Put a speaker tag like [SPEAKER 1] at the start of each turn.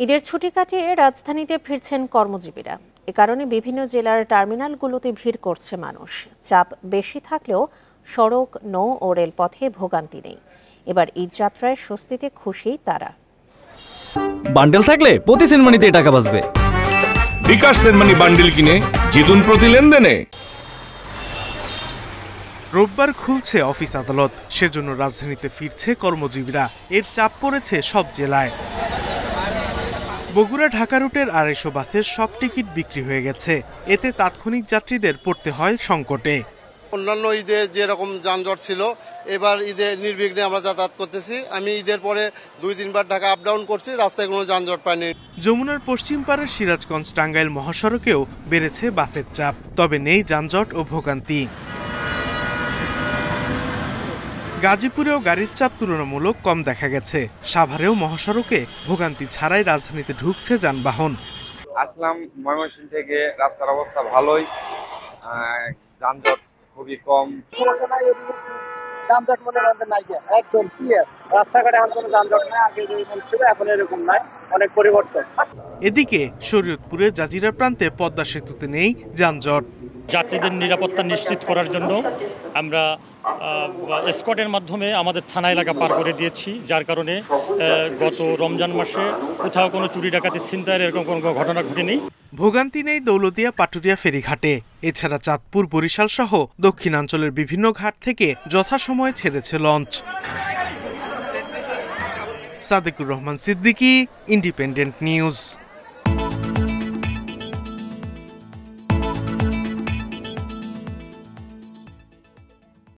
[SPEAKER 1] ঈদের ছুটি কাটিয়ে রাজধানীতে ফিরছেন কর্মজীবীরা। এ কারণে বিভিন্ন জেলার টার্মিনালগুলোতে ভিড় করছে মানুষ। চাপ বেশি থাকলেও সড়ক, নৌ ও রেলপথে ভোগান্তি নেই। এবার ঈদ যাত্রায় স্বস্তিতে খুশি তারা।
[SPEAKER 2] বান্ডেল থাকলে প্রতি সেনমানিতে টাকা বাঁচবে।
[SPEAKER 3] বিকাশ সেনমানি বান্ডেল কিনে জিতুন প্রতি লেনদেনে।
[SPEAKER 4] রোববার খুলছে অফিস আদালত, সেজন্য রাজধানীতে ফিরছে কর্মজীবীরা। এর চাপ পড়েছে সব জেলায়। বগুড়া ঢাকা রুটের ২৫০ বাসের সব টিকিট বিক্রি হয়ে গেছে। এতে তাৎক্ষণিক যাত্রীদের পড়তে হয় সংকটে।
[SPEAKER 5] অন্যান্য ঈদে যেরকম যানজট ছিল, এবার ঈদে নির্বিঘ্নে আমরা যাতায়াত করতেছি। আমি ঈদের পরে ২-৩ বার ঢাকা আপ ডাউন করছি, রাস্তায় কোনো যানজট পাইনি।
[SPEAKER 4] যমুনার পশ্চিম পাড়ের সিরাজগঞ্জ টাঙ্গাইল মহাসড়কেও বেড়েছে বাসের চাপ, তবে নেই যানজট ও ভোগান্তি। গাজীপুরেও গাড়ির চাপ তুলনামূলক কম দেখা গেছে। সাভারেও মহাসড়কে ভোগান্তি ছাড়াই রাজধানীতে ঢুকছে যানবাহন।
[SPEAKER 6] আসলাম ময়মনসিংহ থেকে, রাস্তার অবস্থা ভালোই, যানজট খুবই কম।
[SPEAKER 7] যানজট মনে নাই, একদম ক্লিয়ার রাস্তাঘাটে। এখন কোনো যানজট নাই, আগে যেরকম ছিল এখন এরকম নাই, অনেক পরিবর্তন।
[SPEAKER 4] এদিকে শরীয়তপুরে জাজিরা প্রান্তে পদ্মা সেতুতে নেই যানজট।
[SPEAKER 8] যাত্রীদের নিরাপত্তা নিশ্চিত করার জন্য আমরা স্কোয়াডের মাধ্যমে আমাদের থানা এলাকা পার করে দিয়েছি, যার কারণে গত রমজান মাসে কোথাও কোনো চুরি ডাকাতি ছিনতাইয়ের এরকম কোনো ঘটনা ঘটেনি।
[SPEAKER 4] ভোগান্তি নেই দৌলতিয়া পাটুরিয়া ফেরিঘাটে। এছাড়া চাঁদপুর, বরিশাল সহ দক্ষিণাঞ্চলের বিভিন্ন ঘাট থেকে যথাসময়ে ছেড়েছে launch. Sadequr Rahman Siddiqui, independent news.